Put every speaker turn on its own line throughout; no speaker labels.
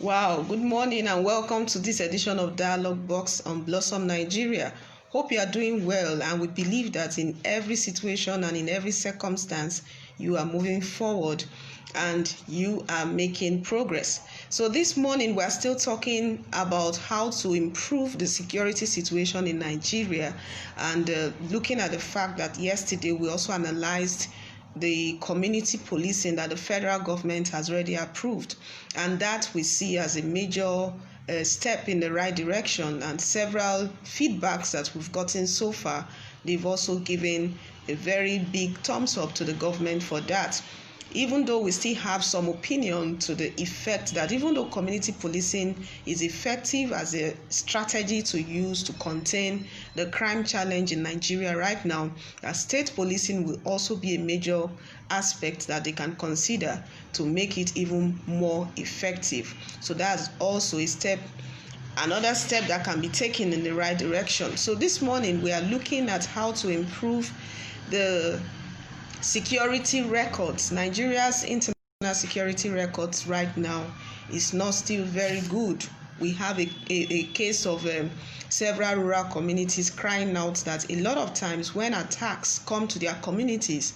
Wow, good morning and welcome to this edition of Dialogue Box on Blossom Nigeria. Hope you are doing well, and we believe that in every situation and in every circumstance you are moving forward and you are making progress. So this morning we are still talking about how to improve the security situation in Nigeria, and looking at the fact that yesterday we also analyzed the community policing that the federal government has already approved, and that we see as a major step in the right direction. And several feedbacks that we've gotten so far, they've also given a very big thumbs up to the government for that. Even though we still have some opinion to the effect that even though community policing is effective as a strategy to use to contain the crime challenge in Nigeria right now, state policing will also be a major aspect that they can consider to make it even more effective. So that's also another step that can be taken in the right direction. So this morning we are looking at how to improve the security records. Nigeria's international security records right now is not still very good. We have a case of several rural communities crying out that a lot of times when attacks come to their communities,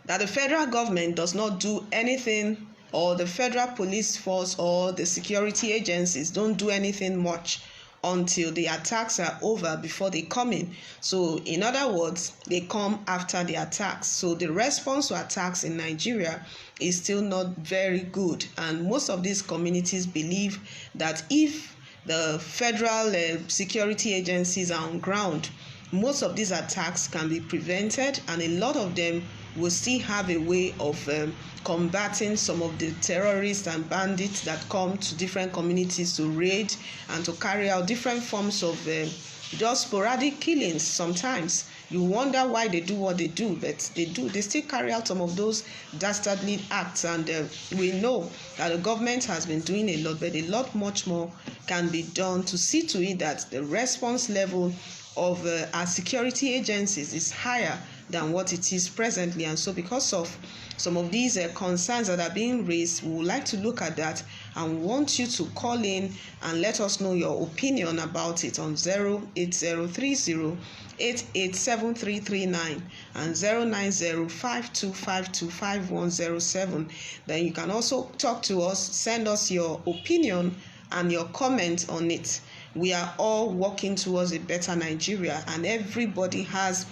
that the federal government does not do anything, or the federal police force or the security agencies don't do anything much until the attacks are over before they come in. So in other words, they come after the attacks. So the response to attacks in Nigeria is still not very good, and most of these communities believe that if the federal security agencies are on ground, most of these attacks can be prevented, and a lot of them will still have a way of combating some of the terrorists and bandits that come to different communities to raid and to carry out different forms of just sporadic killings. Sometimes you wonder why they do what they do, but they still carry out some of those dastardly acts, and we know that the government has been doing a lot, but a lot much more can be done to see to it that the response level of our security agencies is higher than what it is presently. And so because of some of these concerns that are being raised, we would like to look at that and want you to call in and let us know your opinion about it on 08030887339 and 09052525107. Then you can also talk to us, send us your opinion and your comment on it. We are all working towards a better Nigeria, and everybody has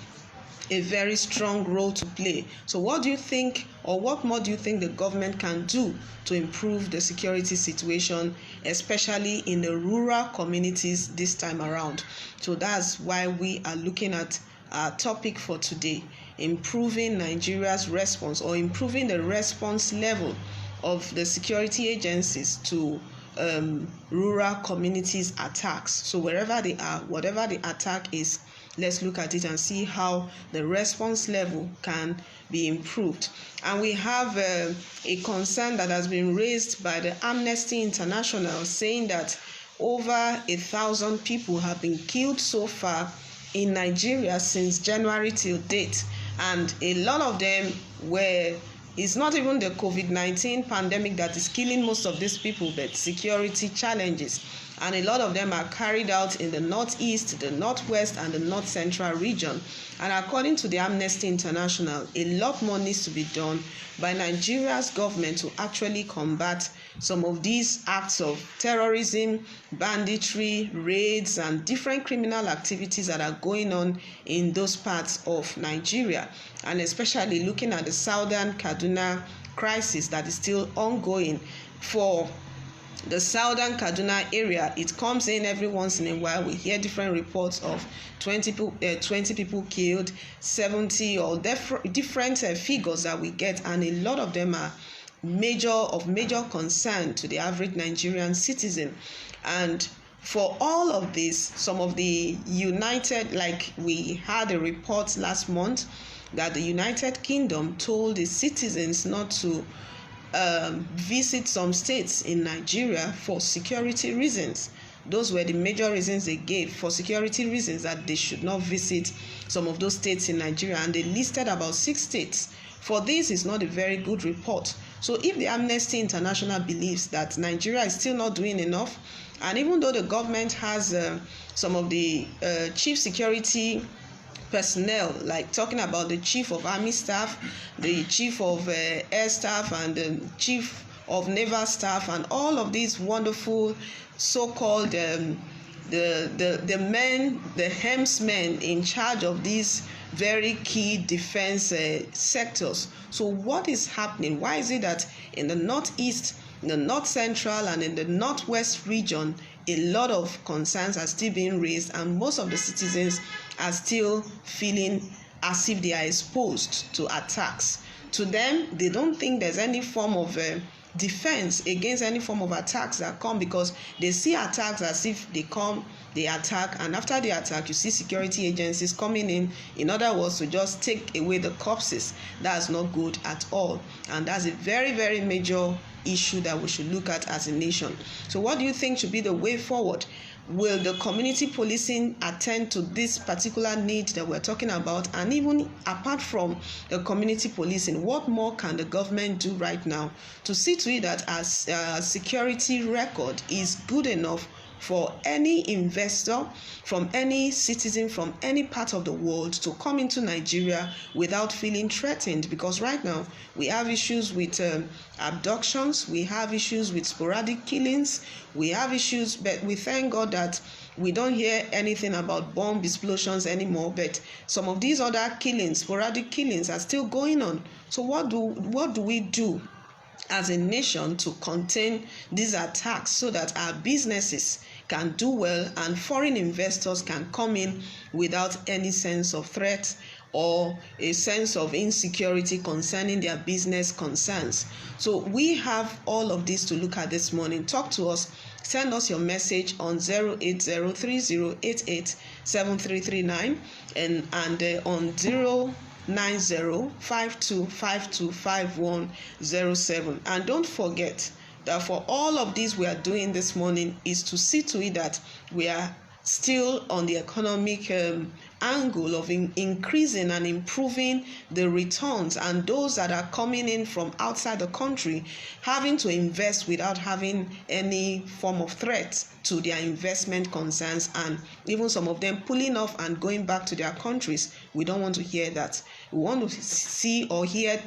a very strong role to play. So what do you think, or what more do you think the government can do to improve the security situation, especially in the rural communities this time around? So that's why we are looking at our topic for today: improving Nigeria's response, or improving the response level of the security agencies to rural communities attacks. So wherever they are, whatever the attack is, let's look at it and see how the response level can be improved. And we have a concern that has been raised by the Amnesty International, saying that over 1,000 people have been killed so far in Nigeria since January till date, and a lot of them it's not even the COVID-19 pandemic that is killing most of these people, but security challenges. And a lot of them are carried out in the northeast, the northwest, and the north central region. And according to the Amnesty International, a lot more needs to be done by Nigeria's government to actually combat some of these acts of terrorism, banditry, raids, and different criminal activities that are going on in those parts of Nigeria. And especially looking at the southern Kaduna crisis that is still ongoing. For the southern Kaduna area, it comes in every once in a while. We hear different reports of 20 people killed, 70, or different figures that we get, and a lot of them are major concern to the average Nigerian citizen. And for all of this, some of the like we had a report last month that the United Kingdom told its citizens not to visit some states in Nigeria for security reasons. Those were the major reasons they gave for security reasons, that they should not visit some of those states in Nigeria, and they listed about 6 states. For this is not a very good report. So if the Amnesty International believes that Nigeria is still not doing enough, and even though the government has some of the chief security personnel, like talking about the chief of army staff, the chief of air staff, and the chief of naval staff, and all of these wonderful so-called the men, the helmsmen in charge of these very key defense sectors. So what is happening? Why is it that in the northeast, in the north central, and in the northwest region, a lot of concerns are still being raised, and most of the citizens are still feeling as if they are exposed to attacks? To them, they don't think there's any form of defense against any form of attacks that come, because they see attacks as if they come, they attack, and after the attack, you see security agencies coming in other words, to just take away the corpses. That's not good at all, and that's a very, very major issue that we should look at as a nation. So what do you think should be the way forward? Will the community policing attend to this particular need that we're talking about? And even apart from the community policing, what more can the government do right now to see to it that our security record is good enough for any investor, from any citizen, from any part of the world to come into Nigeria without feeling threatened? Because right now we have issues with abductions, we have issues with sporadic killings, we have issues, but we thank God that we don't hear anything about bomb explosions anymore, but some of these other killings, sporadic killings, are still going on. So what do we do as a nation to contain these attacks so that our businesses can do well and foreign investors can come in without any sense of threat or a sense of insecurity concerning their business concerns? So we have all of this to look at this morning. Talk to us. Send us your message on 08030887339 and on 09052525107. And don't forget that for all of this we are doing this morning is to see to it that we are still on the economic angle of increasing and improving the returns, and those that are coming in from outside the country having to invest without having any form of threat to their investment concerns, and even some of them pulling off and going back to their countries. We don't want to hear that. We want to see or hear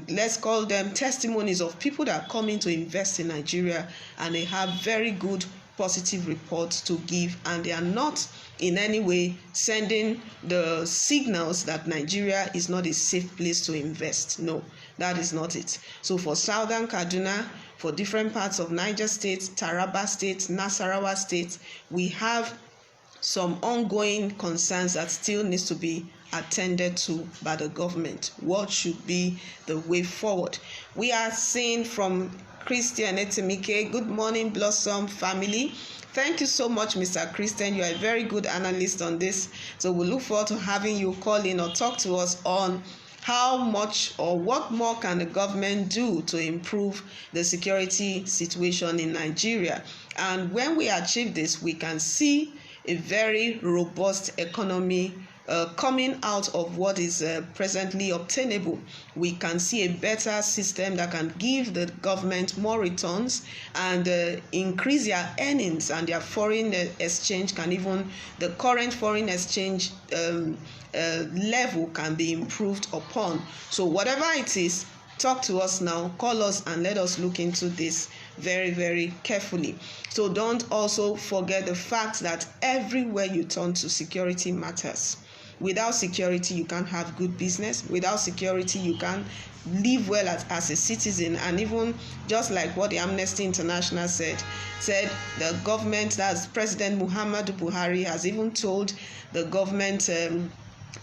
let's call them testimonies of people that come in to invest in Nigeria and they have very good positive reports to give, and they are not in any way sending the signals that Nigeria is not a safe place to invest. No, that is not it. So for southern Kaduna, for different parts of Niger State, Taraba State, Nasarawa State, we have some ongoing concerns that still needs to be attended to by the government. What should be the way forward? We are seeing from Christian Etemike. Good morning, Blossom family. Thank you so much, Mr. Christian. You are a very good analyst on this. So we look forward to having you call in or talk to us on how much or what more can the government do to improve the security situation in Nigeria. And when we achieve this, we can see a very robust economy coming out of what is presently obtainable. We can see a better system that can give the government more returns and increase their earnings, and their foreign exchange can even, the current foreign exchange level can be improved upon. So whatever it is, talk to us now, call us, and let us look into this very, very carefully. So don't also forget the fact that everywhere you turn to, security matters. Without security, you can't have good business. Without security, you can't live well as a citizen. And even just like what the Amnesty International said the government, that's President Muhammadu Buhari, has even told the government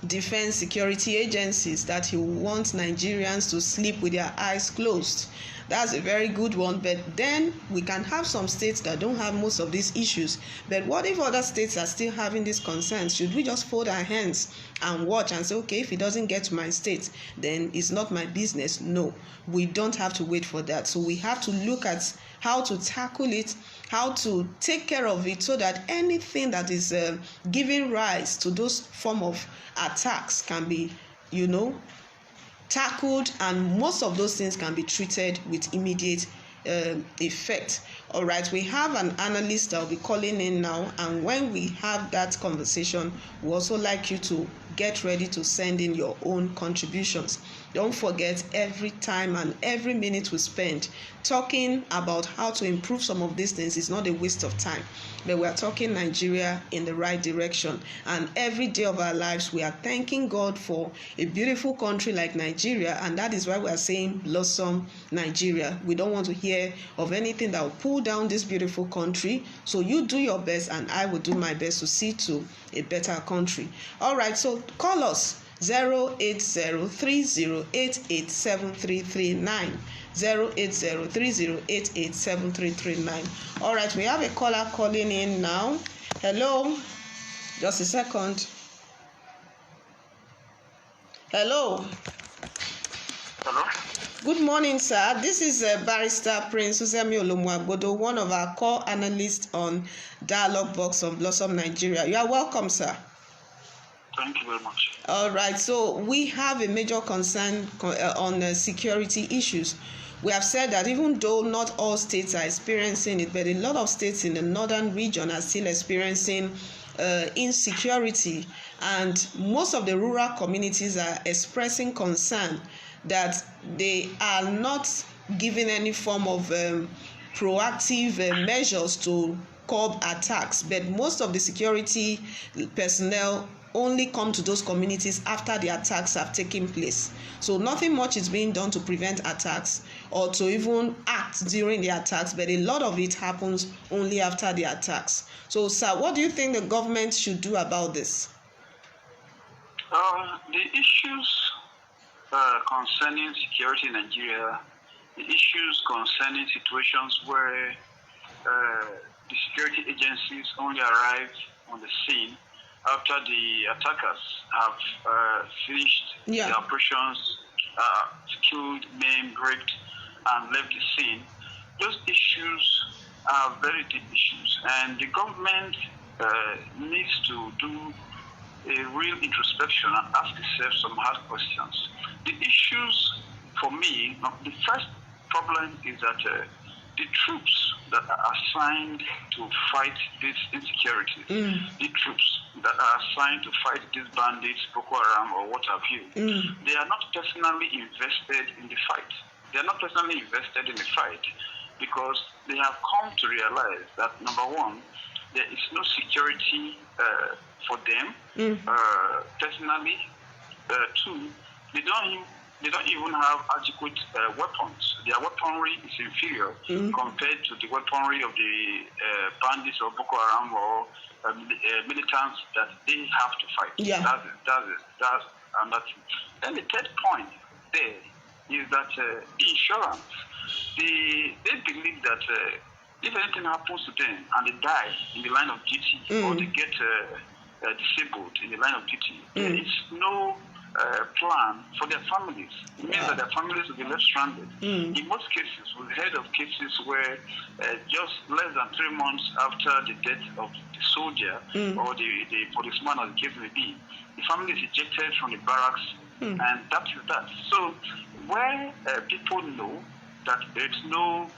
defense security agencies that he wants Nigerians to sleep with their eyes closed. That's a very good one, but then we can have some states that don't have most of these issues. But what if other states are still having these concerns? Should we just fold our hands and watch and say, okay, if it doesn't get to my state, then it's not my business? No, we don't have to wait for that. So we have to look at how to tackle it, how to take care of it, so that anything that is giving rise to those form of attacks can be, tackled, and most of those things can be treated with immediate effect. All right, we have an analyst that will be calling in now, and when we have that conversation, we also like you to get ready to send in your own contributions. Don't forget, every time and every minute we spend talking about how to improve some of these things is not a waste of time, but we are talking Nigeria in the right direction. And every day of our lives, we are thanking God for a beautiful country like Nigeria, and that is why we are saying Blossom Nigeria. We don't want to hear of anything that will pull down this beautiful country. So you do your best, and I will do my best to see to a better country. All right, so call us 08030887339. 08030887339. All right, we have a caller calling in now. Hello, just a second. Hello.
Hello.
Good morning, sir. This is Barrister Prince Uzemi Olumuagbodo, one of our core analysts on Dialogue Box on Blossom Nigeria. You are welcome, sir.
Thank you very much.
All right, so we have a major concern on security issues. We have said that even though not all states are experiencing it, but a lot of states in the northern region are still experiencing insecurity, and most of the rural communities are expressing concern that they are not given any form of proactive measures to curb attacks, but most of the security personnel only come to those communities after the attacks have taken place. So nothing much is being done to prevent attacks or to even act during the attacks, but a lot of it happens only after the attacks. So, sir, what do you think the government should do about this?
The issues concerning security in Nigeria, the issues concerning situations where the security agencies only arrive on the scene after the attackers have finished their operations, killed, maimed, raped, and left the scene. Those issues are very deep issues, and the government needs to do a real introspection and ask itself some hard questions. The issues, for me, the first problem is that the troops that are assigned to fight this insecurity, the troops that are assigned to fight these bandits, Boko Haram, or what have you, they are not personally invested in the fight. They are not personally invested in the fight because they have come to realize that, number one, there is no security for them personally. Two, they don't even have adequate weapons. Their weaponry is inferior compared to the weaponry of the bandits or Boko Haram or militants that they have to fight. That's another thing. Then the third point there is that insurance. They believe that if anything happens to them and they die in the line of duty or they get disabled in the line of duty, there is no plan for their families. It means that their families will be left stranded. In most cases, we've heard of cases where just less than 3 months after the death of the soldier or the policeman or the case may be, the family is ejected from the barracks, and that is that. So where people know that there is no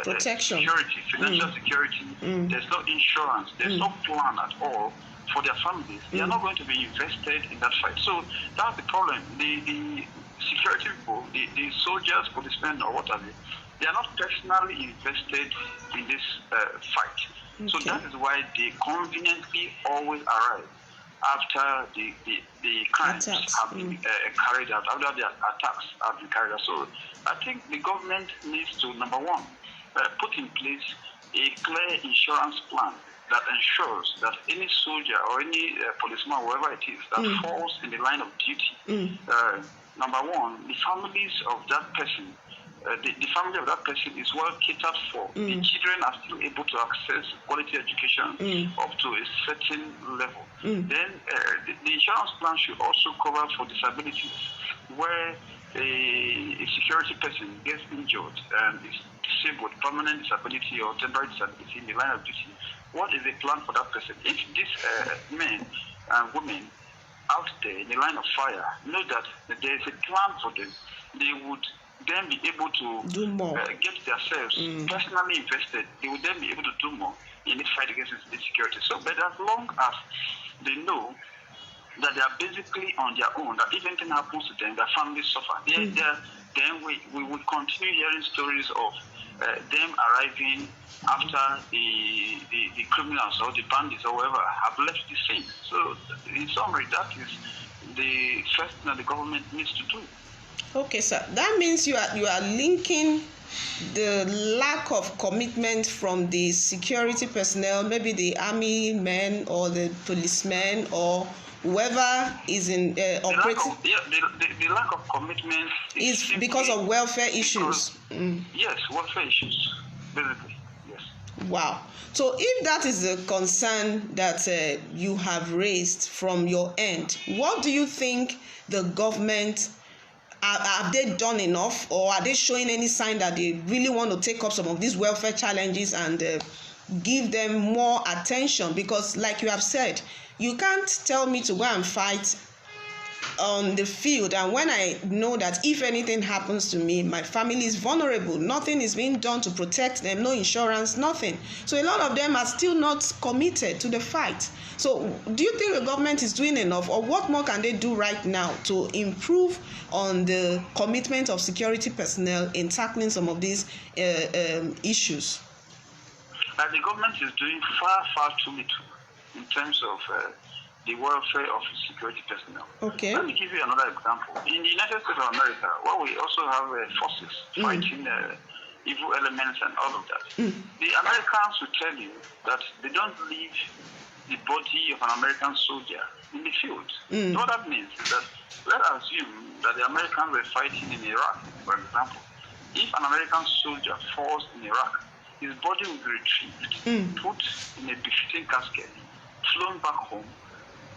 protection,
security, financial security, there's no insurance, there's no plan at all for their families, they are not going to be invested in that fight. So that's the problem. The security people, the soldiers, policemen, or whatever, they are not personally invested in this fight. Okay. So that is why they conveniently always arrive after the crimes have been carried out, after the attacks have been carried out. So I think the government needs to, number one, put in place a clear insurance plan that ensures that any soldier or any policeman, whoever it is, that falls in the line of duty, number one, the families of that person, the family of that person is well catered for. The children are still able to access quality education up to a certain level. Then the insurance plan should also cover for disabilities, where a security person gets injured and is disabled, permanent disability or temporary disability in the line of duty. What is the plan for that person? If these men and women out there in the line of fire know that there is a plan for them, they would then be able to
do more,
get themselves personally invested. They would then be able to do more in the fight against insecurity. So, but as long as they know that they are basically on their own, that if anything happens to them, their families suffer, then we will continue hearing stories of them arriving after the criminals or the bandits or whoever have left the scene. So, in summary, that is the first thing that the government needs to do.
Okay, sir. That means you are linking the lack of commitment from the security personnel, maybe the army men or the policemen or whoever is in operating.
The lack of commitment
is because of welfare issues.
Yes, welfare issues, basically. Yes.
Wow. So if that is a concern that you have raised from your end, what do you think the government, have they done enough, or are they showing any sign that they really want to take up some of these welfare challenges and give them more attention? Because like you have said, you can't tell me to go and fight on the field, and when I know that if anything happens to me, my family is vulnerable, nothing is being done to protect them, no insurance, nothing. So a lot of them are still not committed to the fight. So do you think the government is doing enough, or what more can they do right now to improve on the commitment of security personnel in tackling some of these issues?
The government is doing far too little in terms of the welfare of security personnel.
Okay.
Let me give you another example. In the United States of America, where we also have forces fighting evil elements and all of that, the Americans will tell you that they don't leave the body of an American soldier in the field. So what that means is that, let's assume that the Americans were fighting in Iraq, for example. If an American soldier falls in Iraq, his body will be retrieved, put in a befitting casket, flown back home,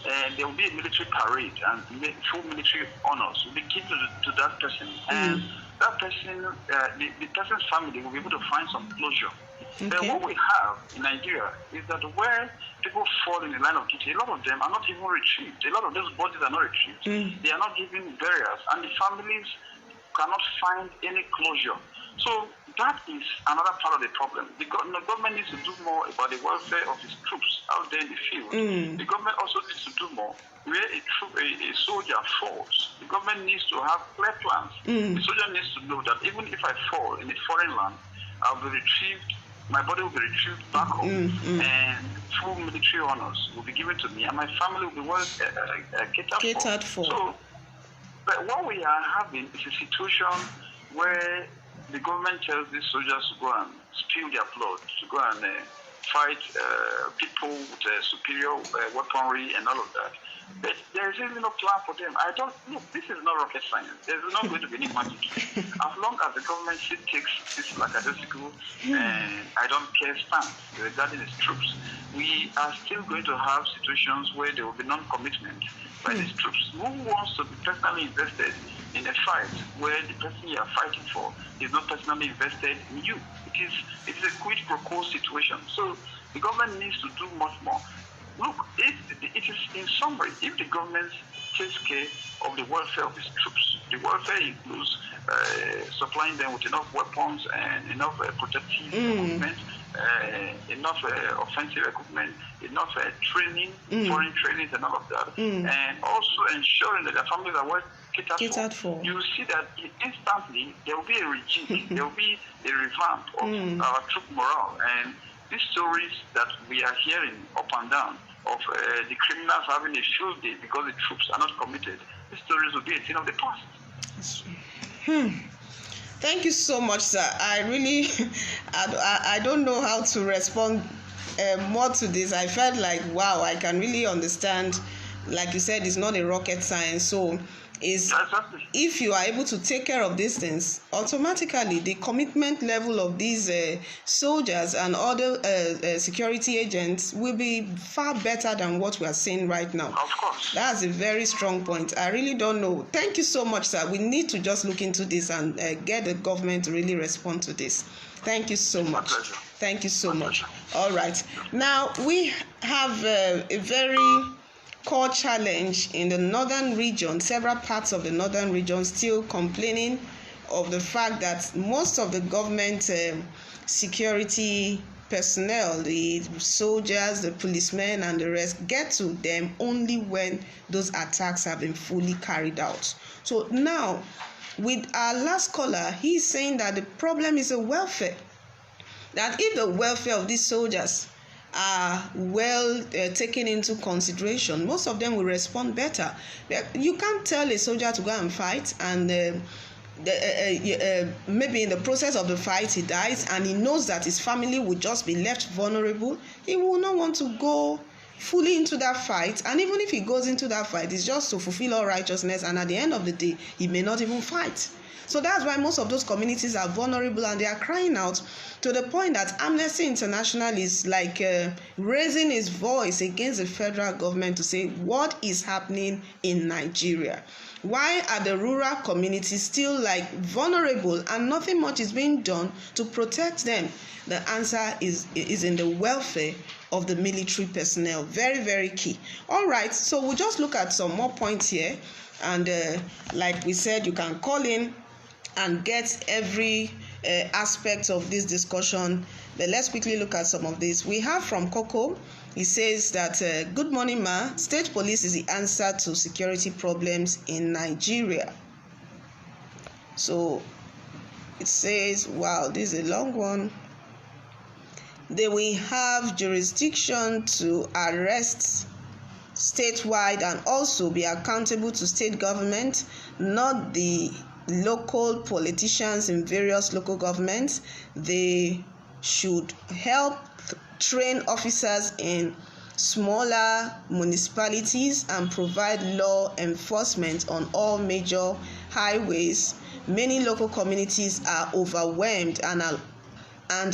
and there will be a military parade and full military honors will be given to that person. And that person, the person's family will be able to find some closure. Okay. Then what we have in Nigeria is that where people fall in the line of duty, a lot of them are not even retrieved. A lot of those bodies are not retrieved. They are not given burials, and the families cannot find any closure. So that is another part of the problem. The government needs to do more about the welfare of its troops out there in the field. The government also needs to do more where a soldier falls. The government needs to have clear plans. The soldier needs to know that even if I fall in a foreign land, I'll be retrieved. My body will be retrieved back home, and full military honors will be given to me, and my family will be well catered for. So, but what we are having is a situation where the government tells these soldiers to go and spill their blood, to go and fight people with superior weaponry and all of that. But there is really no plan for them. Look, this is not rocket science. There's not going to be any magic. As long as the government still takes this lackadaisical and I don't care stance regarding its troops, we are still going to have situations where there will be non-commitment by these troops. Who wants to be personally invested in a fight where the person you are fighting for is not personally invested in you? It is a quid pro quo situation. So the government needs to do much more. Look, it is in summary, if the government takes care of the welfare of its troops, the welfare includes supplying them with enough weapons and enough protective equipment, enough offensive equipment, enough training, foreign trainings and all of that, and also ensuring that their families are well catered for. You will see that instantly there will be a regime, there will be a revamp of our troop morale. And these stories that we are hearing up and down of the criminals having a field day because the troops are not committed, these stories will be a thing of the past.
Thank you so much, sir. I really, I don't know how to respond more to this. I felt like, wow, I can really understand. Like you said, it's not a rocket science. So if you are able to take care of these things, automatically the commitment level of these soldiers and other security agents will be far better than what we are seeing right now.
Of course.
That's a very strong point. I really don't know. Thank you so much, sir. We need to just look into this and get the government to really respond to this. Thank you so much.
My pleasure.
Thank you so much. All right. Now, we have a very core challenge in the northern region, several parts of the northern region still complaining of the fact that most of the government security personnel, the soldiers, the policemen, and the rest, get to them only when those attacks have been fully carried out. So now, with our last caller, he's saying that the problem is the welfare. That if the welfare of these soldiers are well taken into consideration, most of them will respond better. You can't tell a soldier to go and fight and maybe in the process of the fight he dies, and he knows that his family will just be left vulnerable. He will not want to go fully into that fight, and even if he goes into that fight, it's just to fulfill all righteousness, and at the end of the day he may not even fight. So that's why most of those communities are vulnerable, and they are crying out to the point that Amnesty International is like raising its voice against the federal government to say, what is happening in Nigeria? Why are the rural communities still like vulnerable and nothing much is being done to protect them? The answer is in the welfare of the military personnel. Very, very key. All right, so we'll just look at some more points here. And like we said, you can call in and get every aspect of this discussion. But let's quickly look at some of this. We have from Coco. He says that, good morning, ma. State police is the answer to security problems in Nigeria. So it says, wow, this is a long one. They will have jurisdiction to arrest statewide and also be accountable to state government, not the local politicians in various local governments. They should help train officers in smaller municipalities and provide law enforcement on all major highways. Many local communities are overwhelmed and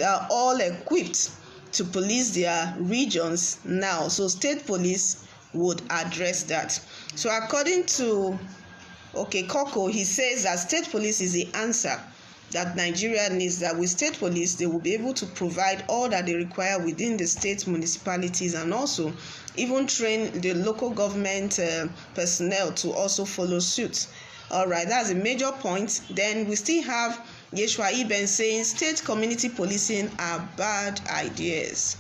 are all equipped to police their regions now. So state police would address that. So according to Coco, he says that state police is the answer that Nigeria needs, that with state police, they will be able to provide all that they require within the state municipalities and also even train the local government personnel to also follow suit. All right, that's a major point. Then we still have Yeshua Iben saying state community policing are bad ideas.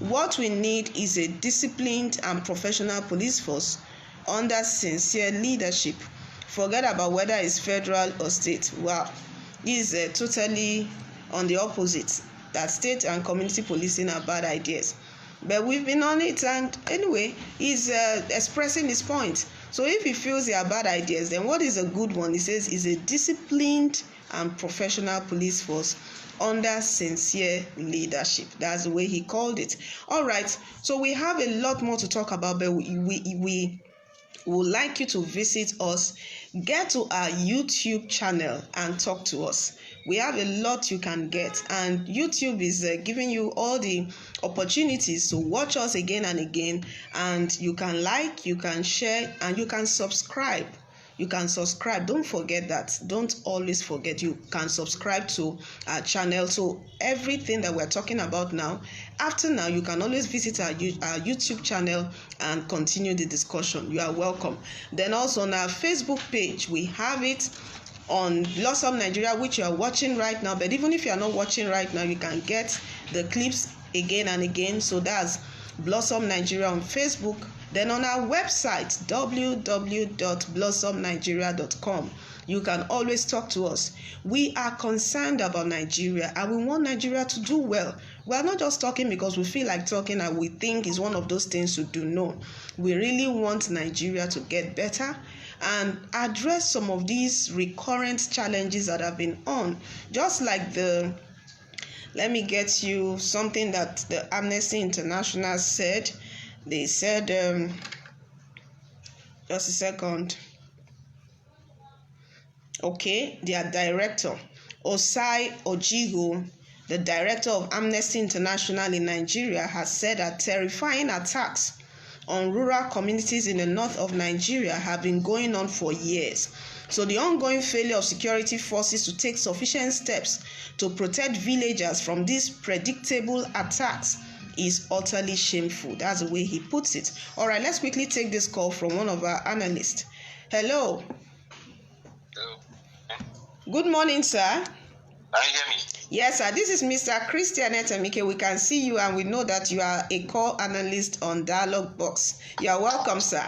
What we need is a disciplined and professional police force under sincere leadership. Forget about whether it's federal or state. Wow. Is totally on the opposite, that state and community policing are bad ideas. But we've been on it, and anyway, he's expressing his point. So if he feels they are bad ideas, then what is a good one? He says is a disciplined and professional police force under sincere leadership. That's the way he called it. All right, so we have a lot more to talk about, but we would like you to visit us. Get to our YouTube channel and talk to us. We have a lot you can get, and YouTube is giving you all the opportunities to watch us again and again, and you can like, you can share, and you can subscribe. You can subscribe. Don't forget that. Don't always forget. You can subscribe to our channel. So everything that we're talking about now, after now, you can always visit our YouTube channel and continue the discussion. You are welcome. Then also on our Facebook page, we have it on Blossom Nigeria, which you are watching right now. But even if you are not watching right now, you can get the clips again and again. So that's Blossom Nigeria on Facebook. Then on our website, www.blossomnigeria.com, you can always talk to us. We are concerned about Nigeria, and we want Nigeria to do well. We are not just talking because we feel like talking and we think it's one of those things to do. No, we really want Nigeria to get better and address some of these recurrent challenges that have been on. Just like let me get you something that the Amnesty International said. They said, just a second. Okay, their director, Osai Ojigo, the director of Amnesty International in Nigeria, has said that terrifying attacks on rural communities in the north of Nigeria have been going on for years. So the ongoing failure of security forces to take sufficient steps to protect villagers from these predictable attacks is utterly shameful. That's the way he puts it. All right, let's quickly take this call from one of our analysts. Hello.
Hello.
Good morning, sir.
Can you hear me?
Yes, sir. This is Mr. Christian Etemike. We can see you and we know that you are a call analyst on Dialogue Box. You are welcome, sir.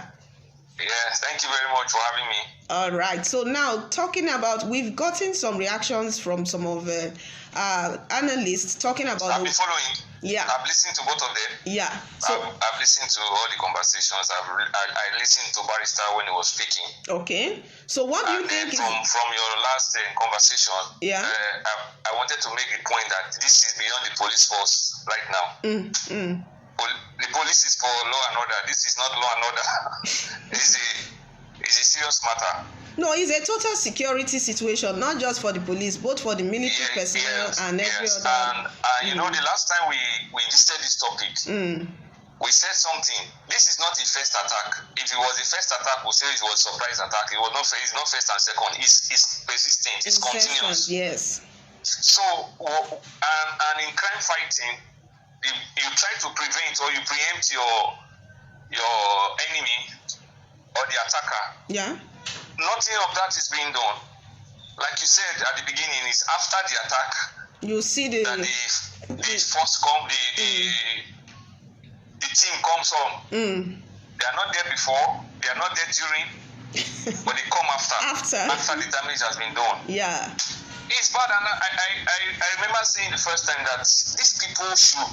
Yes, thank you very much for having me.
All right. So now talking about, we've gotten some reactions from some of analysts talking about.
I've been following.
Yeah.
I've listened to both of them.
Yeah. So
I've listened to all the conversations. I listened to Barrister when he was speaking.
Okay. So what do you think?
From your last conversation,
yeah.
I wanted to make the point that this is beyond the police force right now. The police is for law and order. This is not law and order. It's a serious matter.
No, it's a total security situation, not just for the police, both for the military personnel and every other.
And you know, the last time we listed this topic, we said something. This is not the first attack. If it was the first attack, we say it was a surprise attack. It was not. It's not first and second. It's persistent. It's continuous.
Yes.
So, and in crime fighting, you try to prevent or you preempt your enemy or the attacker.
Yeah.
Nothing of that is being done. Like you said at the beginning, it's after the attack.
You see the
force come, the team comes home. They are not there before. They are not there during, but they come after the damage has been done.
Yeah.
It's bad, and I remember saying the first time that these people should,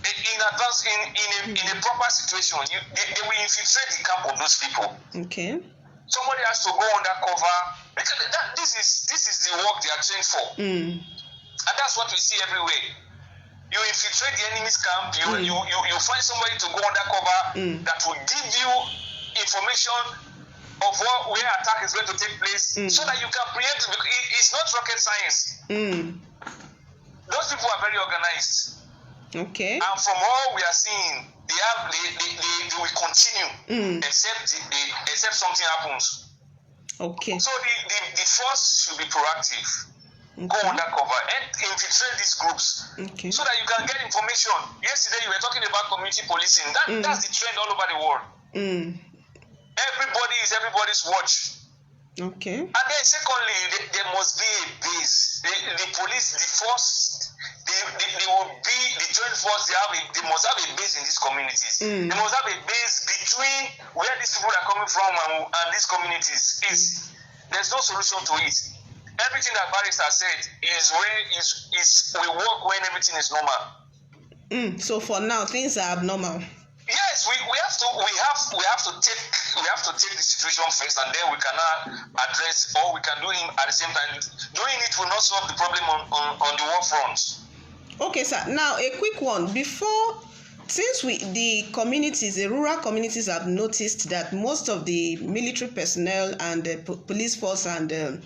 in advance, in a proper situation, they will infiltrate the camp of those people.
Okay.
Somebody has to go undercover because this is the work they are trained for, and that's what we see everywhere. You infiltrate the enemy's camp. You find somebody to go undercover that will give you information of where attack is going to take place, so that you can preempt it. It's not rocket science. Those people are very organized.
Okay. And
from all we are seeing, they will continue except something happens.
Okay.
So the force should be proactive. Okay. Go undercover and infiltrate these groups, so that you can get information. Yesterday you were talking about community policing. That's the trend all over the world. Everybody is everybody's watch. Okay. And then secondly, there must be a base. The police, the force, they will be the joint force. They must have a base in these communities. They must have a base between where these people are coming from and these communities. There's no solution to it. Everything that Barrister said is we work when everything is normal.
So for now, things are abnormal.
Yes, we have to take the situation first, and then we cannot address, or we can do it at the same time. Doing it will not solve the problem on the war front. Okay, sir. Now
a quick one. Since the rural communities have noticed that most of the military personnel and the police force and
the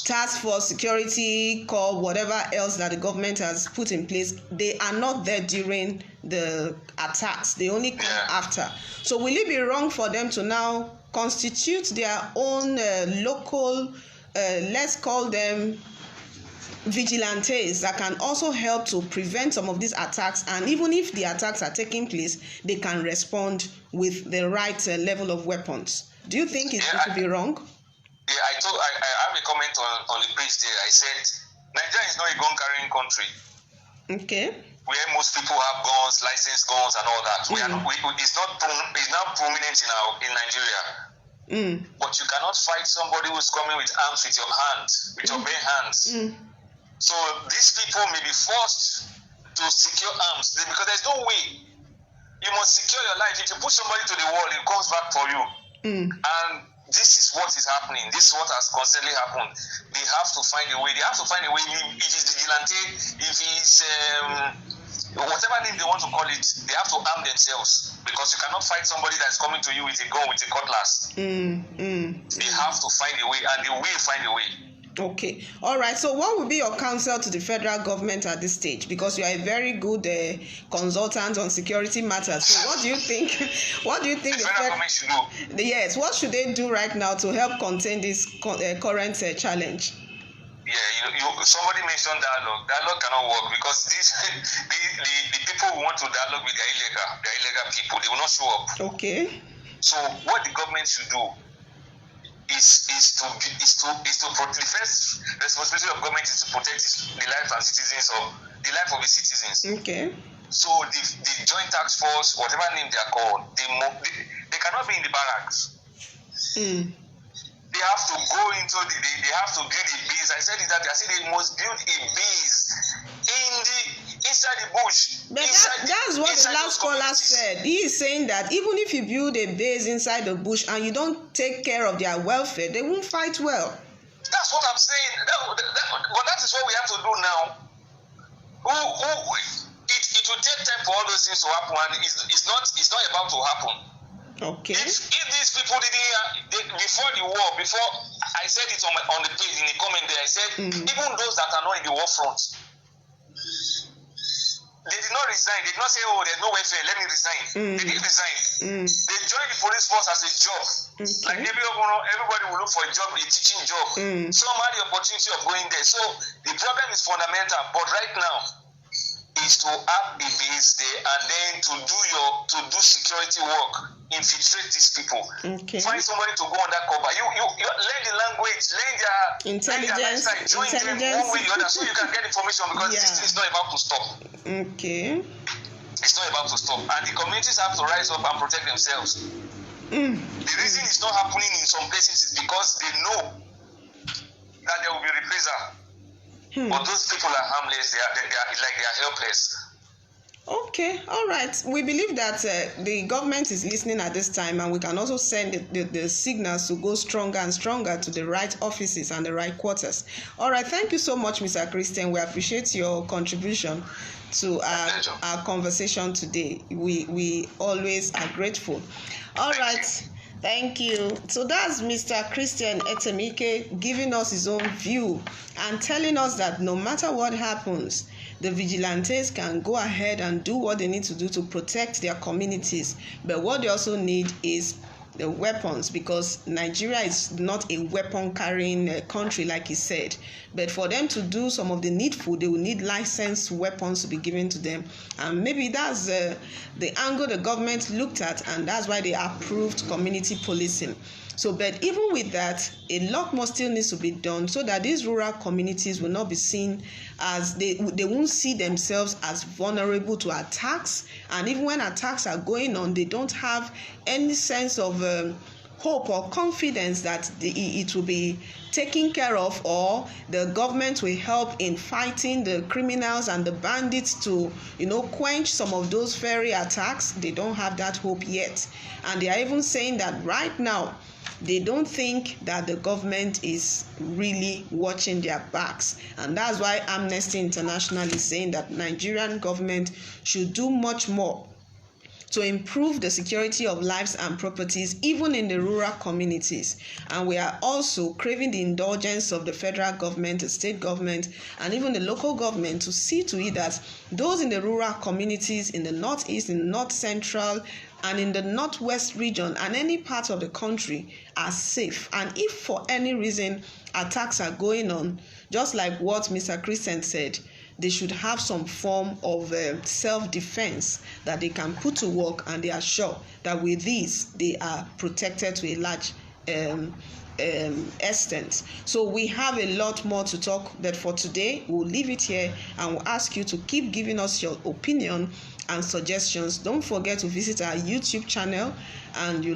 task force,
security corps, whatever else that the government has put in place, they are not there during the attacks. They only come after. So will it be wrong for them to now constitute their own local, let's call them vigilantes, that can also help to prevent some of these attacks, and even if the attacks are taking place, they can respond with the right level of weapons? Do you think it would be wrong?
Yeah, I have a comment on the page there. I said Nigeria is not a gun carrying country.
Okay.
Where most people have guns, licensed guns, and all that. It's not prominent in Nigeria. But you cannot fight somebody who's coming with arms with your hands, with your bare hands. So these people may be forced to secure arms because there's no way. You must secure your life. If you push somebody to the wall, it comes back for you. And this is what is happening. This is what has constantly happened. They have to find a way. They have to find a way. If it's vigilante, if it's whatever name they want to call it, they have to arm themselves, because you cannot fight somebody that's coming to you with a gun, with a cutlass. They have to find a way, and they will find a way.
Okay. All right. So what would be your counsel to the federal government at this stage? Because you are a very good consultant on security matters. So what do you think? What do you think
the federal government should do?
Yes. What should they do right now to help contain this current challenge?
somebody mentioned dialogue. Dialogue cannot work because the people who want to dialogue with their illegal people, they will not show up.
Okay.
So what the government should do is to protect. The first responsibility of government is to protect the life and the life of the citizens.
Okay.
So the joint task force, whatever name they are called, they cannot be in the barracks. They have to go into they have to build a base. I said it that I said they must build a base inside the bush.
But that's what the last caller said. He is saying that even if you build a base inside the bush and you don't take care of their welfare, they won't fight well.
That's what I'm saying. But that is what we have to do now. It will take time for all those things to happen, and it's not about to happen.
Okay.
If these people before the war, before I said it on the page in the comment there, I said even those that are not in the war front, they did not resign. They did not say, "Oh, there's no welfare, let me resign." They did resign. They joined the police force as a job. Like everybody will look for a job, a teaching job. Some had the opportunity of going there. So the problem is fundamental. But right now, is to have a base there and then to do security work, infiltrate these people.
Okay.
Find somebody to go undercover. You learn the language, learn their
intelligence,
join them one way or the other so you can get information because this thing is not about to stop.
Okay.
It's not about to stop. And the communities have to rise up and protect themselves. The reason it's not happening in some places is because they know that there will be reprisal. But those people are harmless. They are helpless.
Okay, all right. We believe that the government is listening at this time, and we can also send the signals to go stronger and stronger to the right offices and the right quarters. All right, thank you so much, Mr. Christian. We appreciate your contribution to our conversation today. We always are grateful. All right. Thank you. So that's Mr. Christian Etemike giving us his own view and telling us that no matter what happens, the vigilantes can go ahead and do what they need to do to protect their communities. But what they also need is the weapons, because Nigeria is not a weapon-carrying country, like he said. But for them to do some of the needful, they will need licensed weapons to be given to them. And maybe that's the angle the government looked at, and that's why they approved community policing. So, but even with that, a lot more still needs to be done so that these rural communities will not be seen as, they won't see themselves as vulnerable to attacks. And even when attacks are going on, they don't have any sense of hope or confidence that it will be taken care of, or the government will help in fighting the criminals and the bandits to, quench some of those very attacks. They don't have that hope yet. And they are even saying that right now, they don't think that the government is really watching their backs. And that's why Amnesty International is saying that Nigerian government should do much more to improve the security of lives and properties, even in the rural communities. And we are also craving the indulgence of the federal government, the state government, and even the local government to see to it that those in the rural communities, in the northeast, in the north central, and in the northwest region and any part of the country are safe. And if for any reason attacks are going on, just like what Mr. Christian said, they should have some form of self-defense that they can put to work, and they are sure that with this they are protected to a large extent. So we have a lot more to talk, but for today we'll leave it here, and we'll ask you to keep giving us your opinion and suggestions. Don't forget to visit our YouTube channel, and you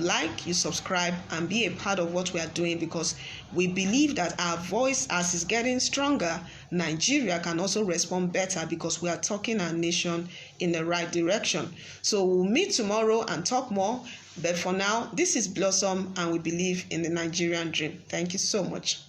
subscribe, and be a part of what we are doing, because we believe that our voice, as is getting stronger, Nigeria can also respond better, because we are talking our nation in the right direction. So we'll meet tomorrow and talk more. But for now, this is Blossom, and we believe in the Nigerian dream. Thank you so much.